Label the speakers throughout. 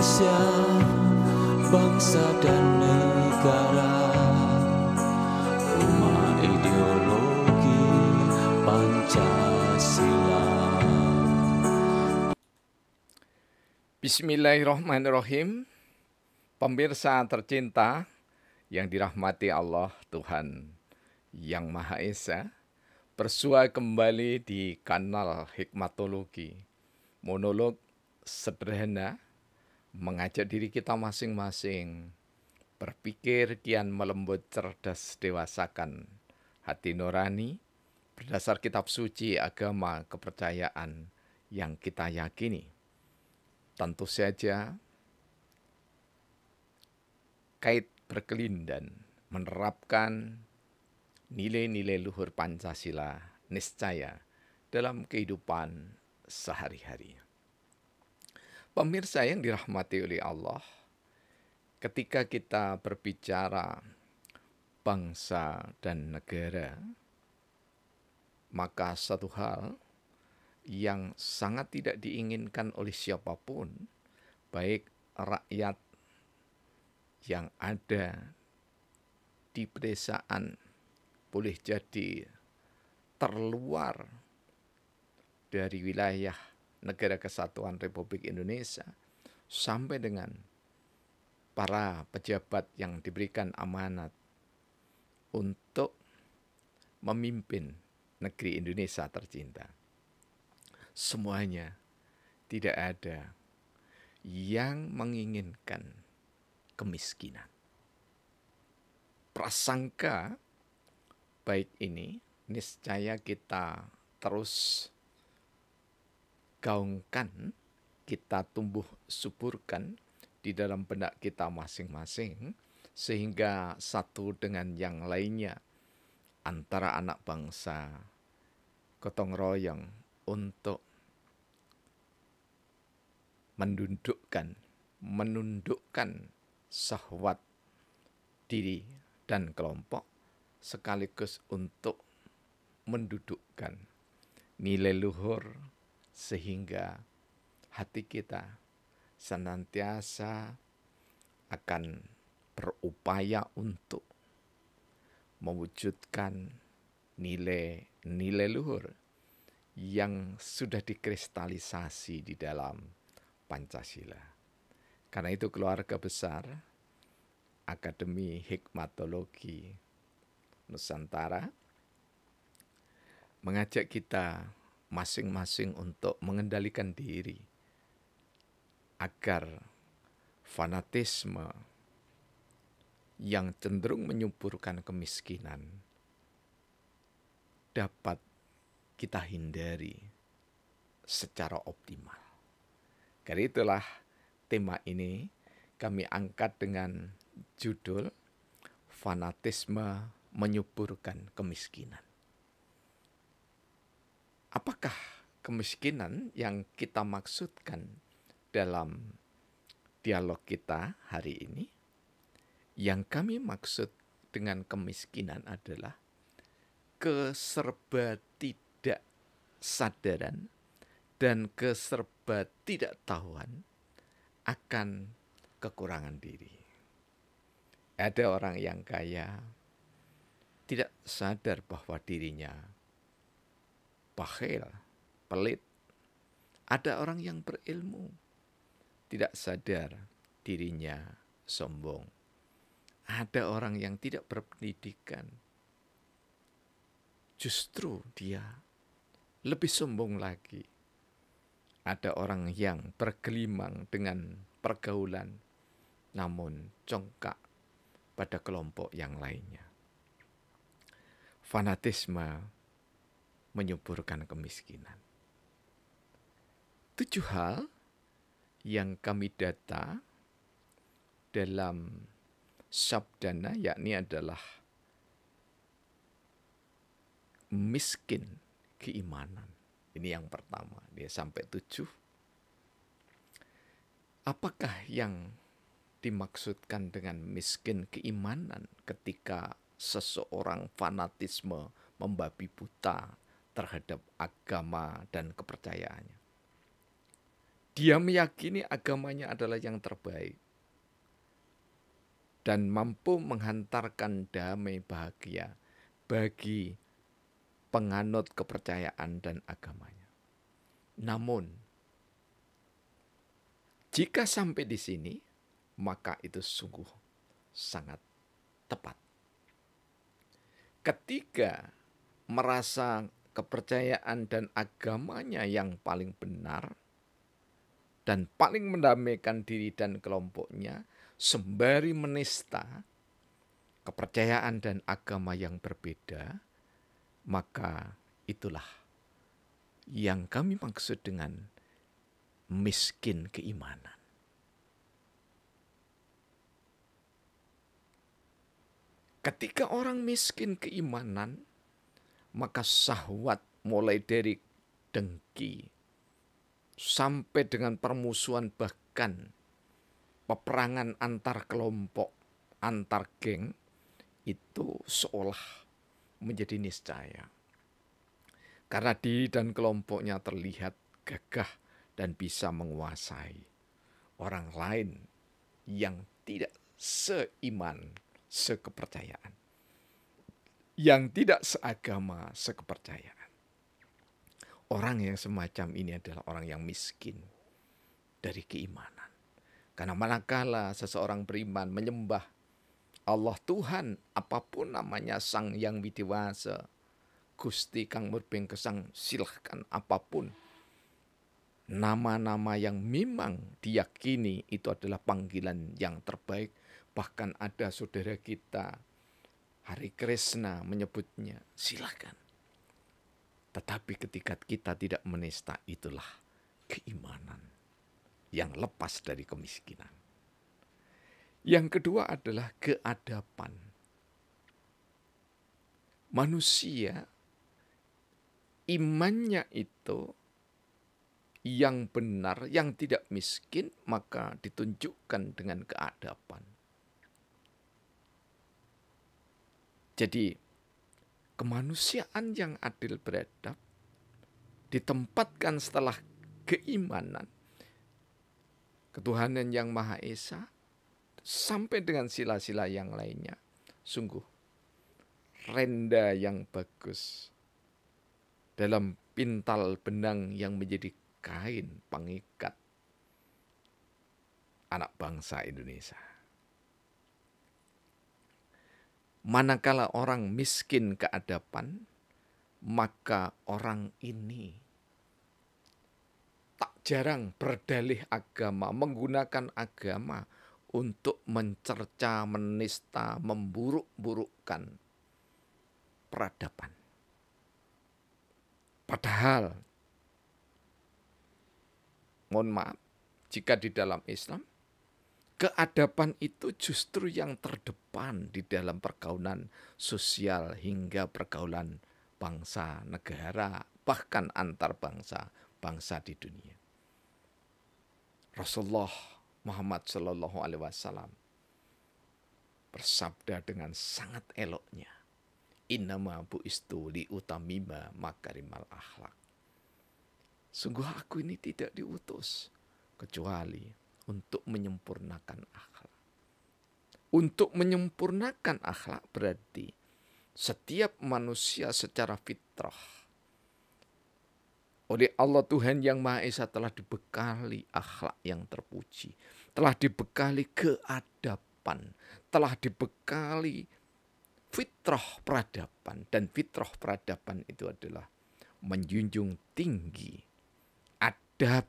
Speaker 1: Indonesia, bangsa dan negara, rumah ideologi Pancasila.
Speaker 2: Bismillahirrahmanirrahim. Pemirsa tercinta yang dirahmati Allah Tuhan Yang Maha Esa, bersua kembali di kanal Hikmatologi, monolog sederhana mengajak diri kita masing-masing berpikir kian melembut, cerdas, dewasakan hati nurani berdasar kitab suci, agama, kepercayaan yang kita yakini. Tentu saja kait berkelindan menerapkan nilai-nilai luhur Pancasila niscaya dalam kehidupan sehari-hari. Pemirsa yang dirahmati oleh Allah, ketika kita berbicara bangsa dan negara, maka satu hal yang sangat tidak diinginkan oleh siapapun, baik rakyat yang ada di pedesaan, boleh jadi terluar dari wilayah Negara Kesatuan Republik Indonesia, sampai dengan para pejabat yang diberikan amanat untuk memimpin negeri Indonesia tercinta. Semuanya tidak ada yang menginginkan kemiskinan. Prasangka baik ini niscaya kita terus gaungkan, kita tumbuh suburkan di dalam benak kita masing-masing, sehingga satu dengan yang lainnya antara anak bangsa gotong royong untuk menundukkan syahwat diri dan kelompok, sekaligus untuk mendudukkan nilai luhur, sehingga hati kita senantiasa akan berupaya untuk mewujudkan nilai-nilai luhur yang sudah dikristalisasi di dalam Pancasila. Karena itu keluarga besar Akademi Hikmatologi Nusantara mengajak kita masing-masing untuk mengendalikan diri agar fanatisme yang cenderung menyuburkan kemiskinan dapat kita hindari secara optimal. Karena itulah tema ini kami angkat dengan judul fanatisme menyuburkan kemiskinan. Apakah kemiskinan yang kita maksudkan dalam dialog kita hari ini? Yang kami maksud dengan kemiskinan adalah keserba tidak sadaran dan keserba tidak tahuan akan kekurangan diri. Ada orang yang kaya tidak sadar bahwa dirinya bakhil, pelit. Ada orang yang berilmu tidak sadar dirinya sombong. Ada orang yang tidak berpendidikan, justru dia lebih sombong lagi. Ada orang yang bergelimang dengan pergaulan, namun congkak pada kelompok yang lainnya. Fanatisme menyuburkan kemiskinan. 7 hal yang kami data dalam Sabdana, yakni adalah miskin keimanan. Ini yang pertama, dia sampai 7. Apakah yang dimaksudkan dengan miskin keimanan ketika seseorang fanatisme membabi buta terhadap agama dan kepercayaannya? Dia meyakini agamanya adalah yang terbaik dan mampu menghantarkan damai bahagia bagi penganut kepercayaan dan agamanya. Namun, jika sampai di sini, maka itu sungguh sangat tepat. Ketika merasa kepercayaan dan agamanya yang paling benar dan paling mendamaikan diri dan kelompoknya, sembari menista kepercayaan dan agama yang berbeda, maka itulah yang kami maksud dengan miskin keimanan. Ketika orang miskin keimanan, maka syahwat mulai dari dengki sampai dengan permusuhan, bahkan peperangan antar kelompok, antar geng, itu seolah menjadi niscaya. Karena diri dan kelompoknya terlihat gagah dan bisa menguasai orang lain yang tidak seiman, sekepercayaan, yang tidak seagama, sekepercayaan. Orang yang semacam ini adalah orang yang miskin dari keimanan. Karena manakala seseorang beriman menyembah Allah Tuhan, apapun namanya, Sang Yang Widiwasa, Gusti Kang Murbeng Gesang, silahkan apapun nama-nama yang memang diyakini itu adalah panggilan yang terbaik. Bahkan ada saudara kita Hari Krishna menyebutnya, silahkan. Tetapi ketika kita tidak menista, itulah keimanan yang lepas dari kemiskinan. Yang kedua adalah keadapan. Manusia imannya itu yang benar, yang tidak miskin, maka ditunjukkan dengan keadapan. Jadi kemanusiaan yang adil beradab ditempatkan setelah keimanan, ketuhanan yang Maha Esa, sampai dengan sila-sila yang lainnya. Sungguh renda yang bagus dalam pintal benang yang menjadi kain pengikat anak bangsa Indonesia. Manakala orang miskin keadapan, maka orang ini tak jarang berdalih agama, menggunakan agama untuk mencerca, menista, memburuk-burukkan peradaban. Padahal, mohon maaf, jika di dalam Islam, keadapan itu justru yang terdepan di dalam pergaulan sosial hingga pergaulan bangsa, negara, bahkan antar bangsa di dunia. Rasulullah Muhammad SAW bersabda dengan sangat eloknya, innama bu'istu liutamima makarimal akhlak. Sungguh aku ini tidak diutus kecuali untuk menyempurnakan akhlak. Untuk menyempurnakan akhlak berarti setiap manusia secara fitrah oleh Allah Tuhan yang Maha Esa telah dibekali akhlak yang terpuji, telah dibekali keadapan, telah dibekali fitrah peradaban. Dan fitrah peradaban itu adalah menjunjung tinggi adab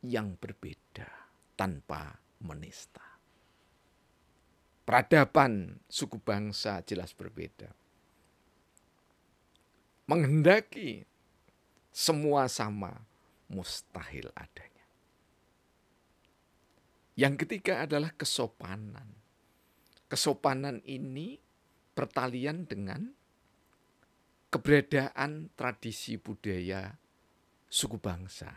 Speaker 2: yang berbeda tanpa menista. Peradaban suku bangsa jelas berbeda. Menghendaki semua sama mustahil adanya. Yang ketiga adalah kesopanan. Kesopanan ini bertalian dengan keberadaan tradisi budaya suku bangsa.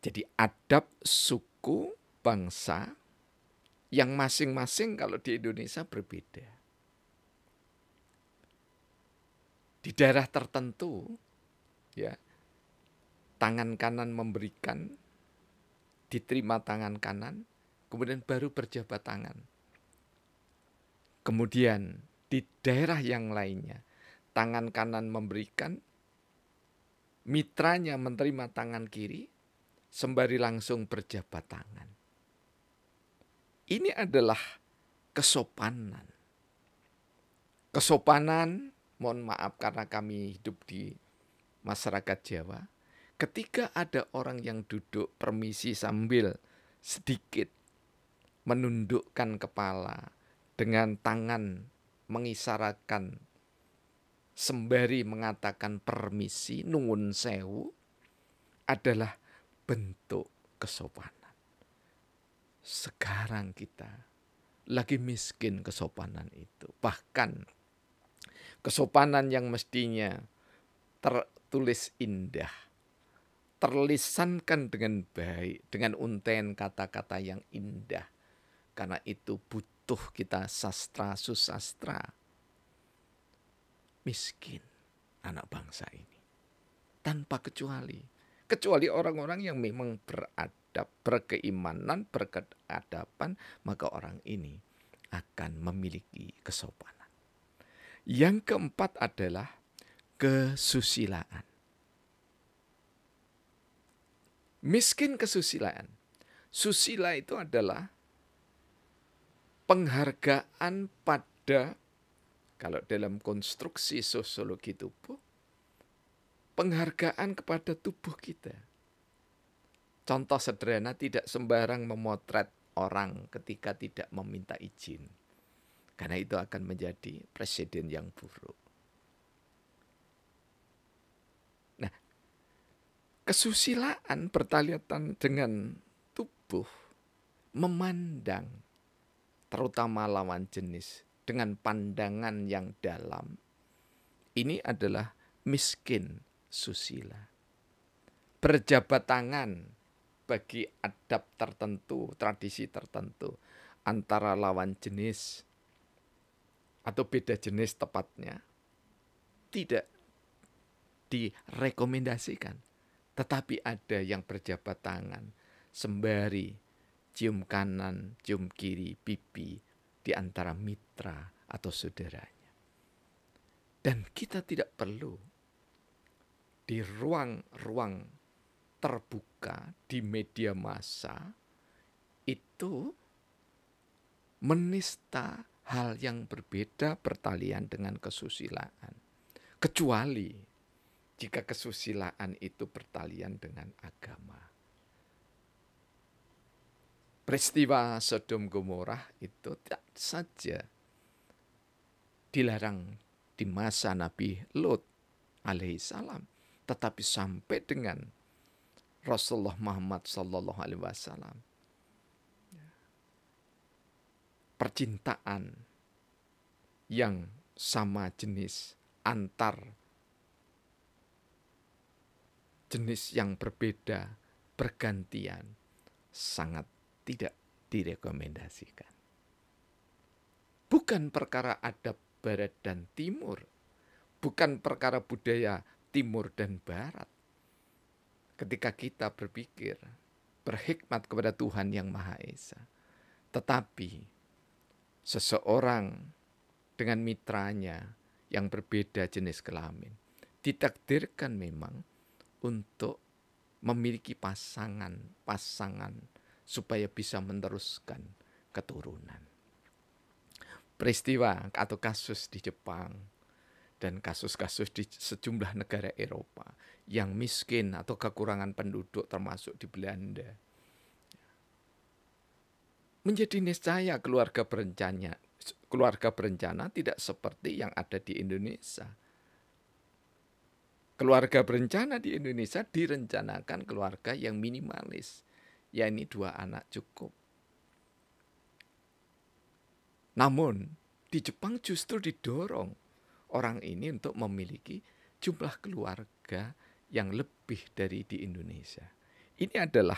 Speaker 2: Jadi adab suku bangsa yang masing-masing kalau di Indonesia berbeda. Di daerah tertentu, ya, tangan kanan memberikan, diterima tangan kanan, kemudian baru berjabat tangan. Kemudian di daerah yang lainnya, tangan kanan memberikan, mitranya menerima tangan kiri, sembari langsung berjabat tangan. Ini adalah kesopanan. Kesopanan, mohon maaf karena kami hidup di masyarakat Jawa, ketika ada orang yang duduk permisi sambil sedikit menundukkan kepala dengan tangan mengisyaratkan sembari mengatakan permisi, nuwun sewu, adalah bentuk kesopanan. Sekarang kita lagi miskin kesopanan itu. Bahkan kesopanan yang mestinya tertulis indah, terlisankan dengan baik, dengan untaian kata-kata yang indah. Karena itu butuh kita sastra susastra. Miskin anak bangsa ini. Tanpa kecuali. Kecuali orang-orang yang memang beradab, berkeimanan, berkeadaban, maka orang ini akan memiliki kesopanan. Yang keempat adalah kesusilaan. Miskin kesusilaan. Susila itu adalah penghargaan pada, kalau dalam konstruksi sosiologi tubuh, penghargaan kepada tubuh kita. Contoh sederhana, tidak sembarang memotret orang ketika tidak meminta izin. Karena itu akan menjadi presiden yang buruk. Nah, kesusilaan bertaliatan dengan tubuh, memandang terutama lawan jenis dengan pandangan yang dalam, ini adalah miskin susila. Berjabat tangan bagi adab tertentu, tradisi tertentu antara lawan jenis atau beda jenis tepatnya tidak direkomendasikan. Tetapi ada yang berjabat tangan sembari cium kanan, cium kiri, pipi di antara mitra atau saudaranya. Dan kita tidak perlu di ruang-ruang terbuka di media massa itu menista hal yang berbeda bertalian dengan kesusilaan. Kecuali jika kesusilaan itu bertalian dengan agama. Peristiwa Sodom Gomorrah itu tidak saja dilarang di masa Nabi Lot alaihissalam, tetapi sampai dengan Rasulullah Muhammad sallallahu alaihi wasallam. Percintaan yang sama jenis antar jenis yang berbeda bergantian sangat tidak direkomendasikan. Bukan perkara adab barat dan timur, bukan perkara budaya timur dan barat. Ketika kita berpikir, berhikmat kepada Tuhan yang Maha Esa, tetapi seseorang dengan mitranya yang berbeda jenis kelamin ditakdirkan memang untuk memiliki pasangan supaya bisa meneruskan keturunan. Peristiwa atau kasus di Jepang dan kasus-kasus di sejumlah negara Eropa yang miskin atau kekurangan penduduk termasuk di Belanda, menjadi niscaya keluarga berencana tidak seperti yang ada di Indonesia. Keluarga berencana di Indonesia direncanakan keluarga yang minimalis, yakni 2 anak cukup. Namun di Jepang justru didorong orang ini untuk memiliki jumlah keluarga yang lebih dari di Indonesia. Ini adalah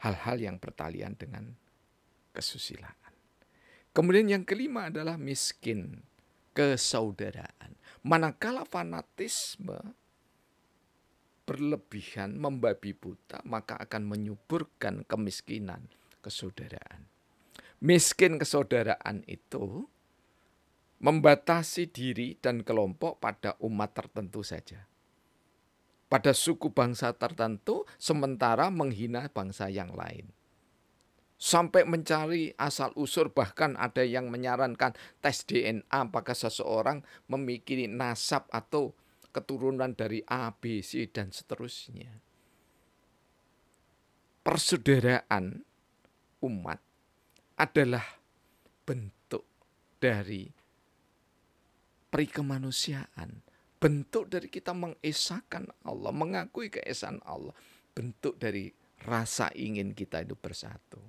Speaker 2: hal-hal yang bertalian dengan kesusilaan. Kemudian yang kelima adalah miskin persaudaraan. Manakala fanatisme berlebihan, membabi buta, maka akan menyuburkan kemiskinan kesaudaraan. Miskin kesaudaraan itu membatasi diri dan kelompok pada umat tertentu saja, pada suku bangsa tertentu, sementara menghina bangsa yang lain. Sampai mencari asal-usul, bahkan ada yang menyarankan tes DNA apakah seseorang memiliki nasab atau keturunan dari A, B, C, dan seterusnya. Persaudaraan umat adalah bentuk dari perikemanusiaan, bentuk dari kita mengesahkan Allah, mengakui keesaan Allah, bentuk dari rasa ingin kita itu bersatu.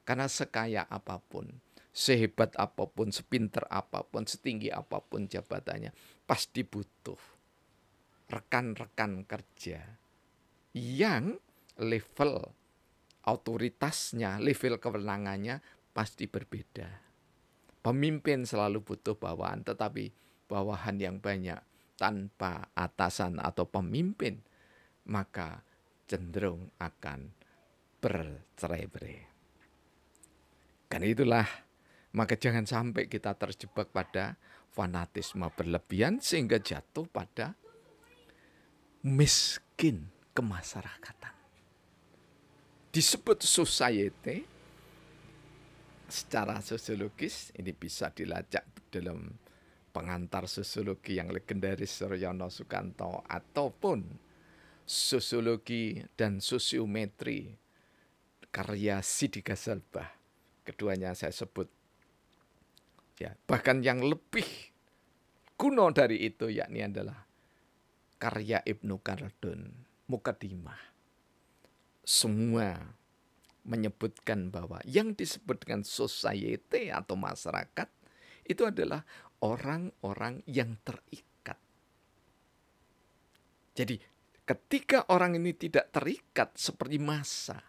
Speaker 2: Karena sekaya apapun, sehebat apapun, sepinter apapun, setinggi apapun jabatannya, pasti butuh rekan-rekan kerja yang level otoritasnya, level kewenangannya pasti berbeda. Pemimpin selalu butuh bawahan, tetapi bawahan yang banyak tanpa atasan atau pemimpin, maka cenderung akan bercerai-berai. Karena itulah, maka jangan sampai kita terjebak pada fanatisme berlebihan sehingga jatuh pada miskin kemasyarakatan. Disebut society secara sosiologis, ini bisa dilacak dalam pengantar sosiologi yang legendaris Suryono Sukanto ataupun sosiologi dan sosiometri karya Sidi Ghazalbah. Keduanya saya sebut. Ya, bahkan yang lebih kuno dari itu yakni adalah karya Ibnu Khaldun, Muqaddimah. Semua menyebutkan bahwa yang disebut dengan society atau masyarakat itu adalah orang-orang yang terikat. Jadi ketika orang ini tidak terikat seperti massa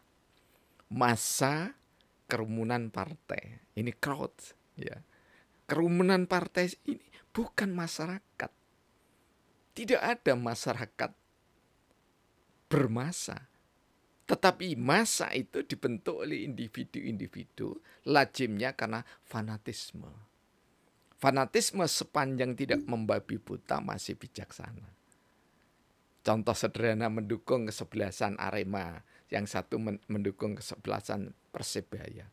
Speaker 2: kerumunan partai, ini crowd, ya. Kerumunan partai ini bukan masyarakat. Tidak ada masyarakat bermassa. Tetapi massa itu dibentuk oleh individu-individu, lazimnya karena fanatisme. Fanatisme sepanjang tidak membabi buta masih bijaksana. Contoh sederhana mendukung kesebelasan Arema, yang satu mendukung kesebelasan Persebaya.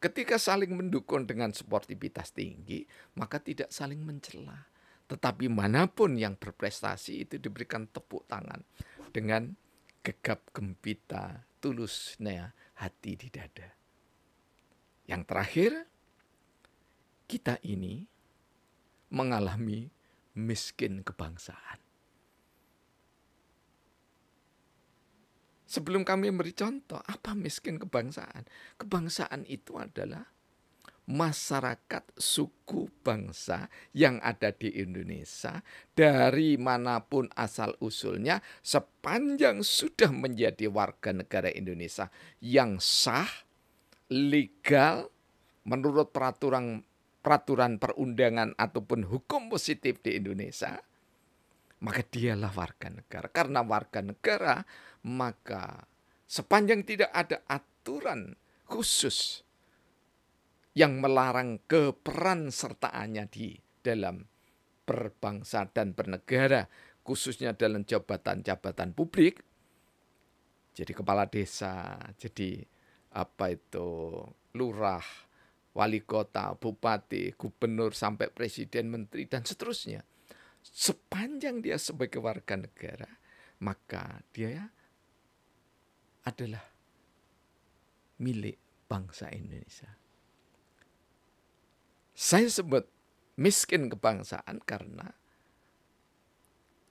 Speaker 2: Ketika saling mendukung dengan sportivitas tinggi, maka tidak saling mencela. Tetapi manapun yang berprestasi itu diberikan tepuk tangan dengan gegap gempita, tulusnya hati di dada. Yang terakhir, kita ini mengalami miskin kebangsaan. Sebelum kami memberi contoh, apa miskin kebangsaan? Kebangsaan itu adalah masyarakat suku bangsa yang ada di Indonesia dari manapun asal usulnya sepanjang sudah menjadi warga negara Indonesia yang sah, legal, menurut peraturan perundangan ataupun hukum positif di Indonesia, maka dialah warga negara. Karena warga negara, maka sepanjang tidak ada aturan khusus yang melarang keperan sertaannya di dalam berbangsa dan bernegara, khususnya dalam jabatan-jabatan publik, jadi kepala desa, jadi lurah, wali kota, bupati, gubernur, sampai presiden, menteri, dan seterusnya. Sepanjang dia sebagai warga negara, maka dia adalah milik bangsa Indonesia. Saya sebut miskin kebangsaan karena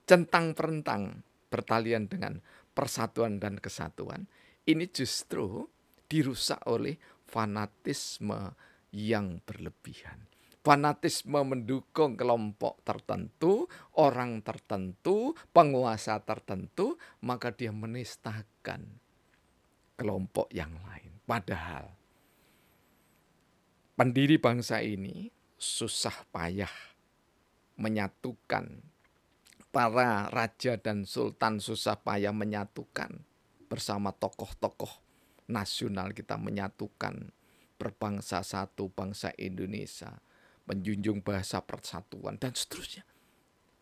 Speaker 2: centang-perentang pertalian dengan persatuan dan kesatuan ini justru dirusak oleh fanatisme yang berlebihan. Fanatisme mendukung kelompok tertentu, orang tertentu, penguasa tertentu, maka dia menistakan kelompok yang lain. Padahal pendiri bangsa ini susah payah menyatukan para raja dan sultan susah payah menyatukan bersama tokoh-tokoh nasional kita, menyatukan berbangsa satu, bangsa Indonesia, menjunjung bahasa persatuan dan seterusnya.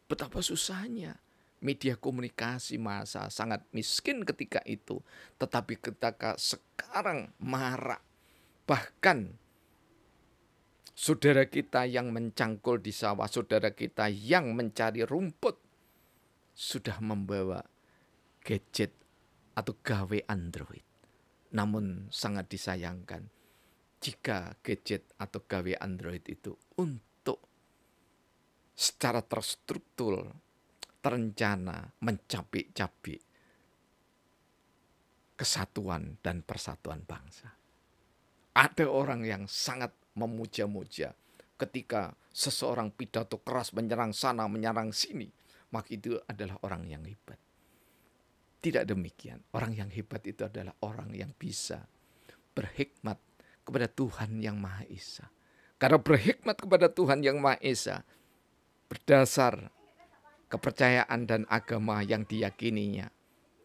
Speaker 2: Betapa susahnya media komunikasi massa, sangat miskin ketika itu, tetapi ketika sekarang marak, bahkan saudara kita yang mencangkul di sawah, saudara kita yang mencari rumput sudah membawa gadget atau gawe Android. Namun sangat disayangkan jika gadget atau gawe Android itu untuk secara terstruktur, terencana mencapik-capik kesatuan dan persatuan bangsa. Ada orang yang sangat memuja-muja ketika seseorang pidato keras menyerang sana, menyerang sini, maka itu adalah orang yang hebat. Tidak demikian. Orang yang hebat itu adalah orang yang bisa berhikmat kepada Tuhan Yang Maha Esa. Karena berhikmat kepada Tuhan Yang Maha Esa berdasar kepercayaan dan agama yang diyakininya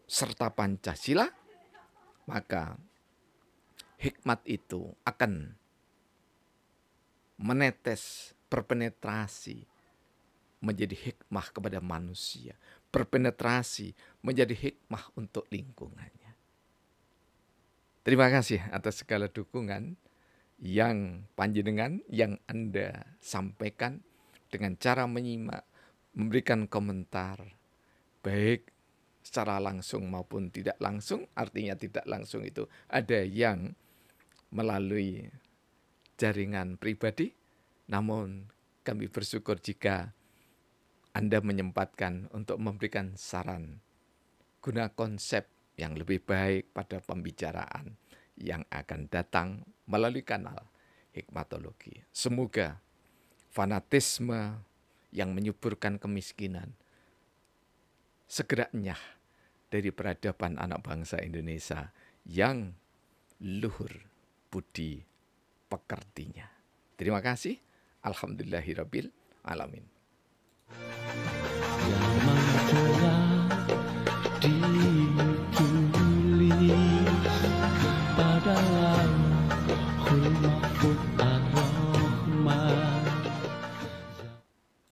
Speaker 2: serta Pancasila, maka hikmat itu akan menetes, berpenetrasi menjadi hikmah kepada manusia, berpenetrasi menjadi hikmah untuk lingkungannya. Terima kasih atas segala dukungan yang panjenengan, yang Anda sampaikan dengan cara menyimak, memberikan komentar, baik secara langsung maupun tidak langsung. Artinya tidak langsung itu ada yang melalui jaringan pribadi, namun kami bersyukur jika Anda menyempatkan untuk memberikan saran guna konsep yang lebih baik pada pembicaraan yang akan datang melalui kanal Hikmatologi. Semoga fanatisme yang menyuburkan kemiskinan segera enyah dari peradaban anak bangsa Indonesia yang luhur budi pekertinya. Terima kasih. Alhamdulillahirabbil alamin.
Speaker 1: Yang mencoba ditulis pada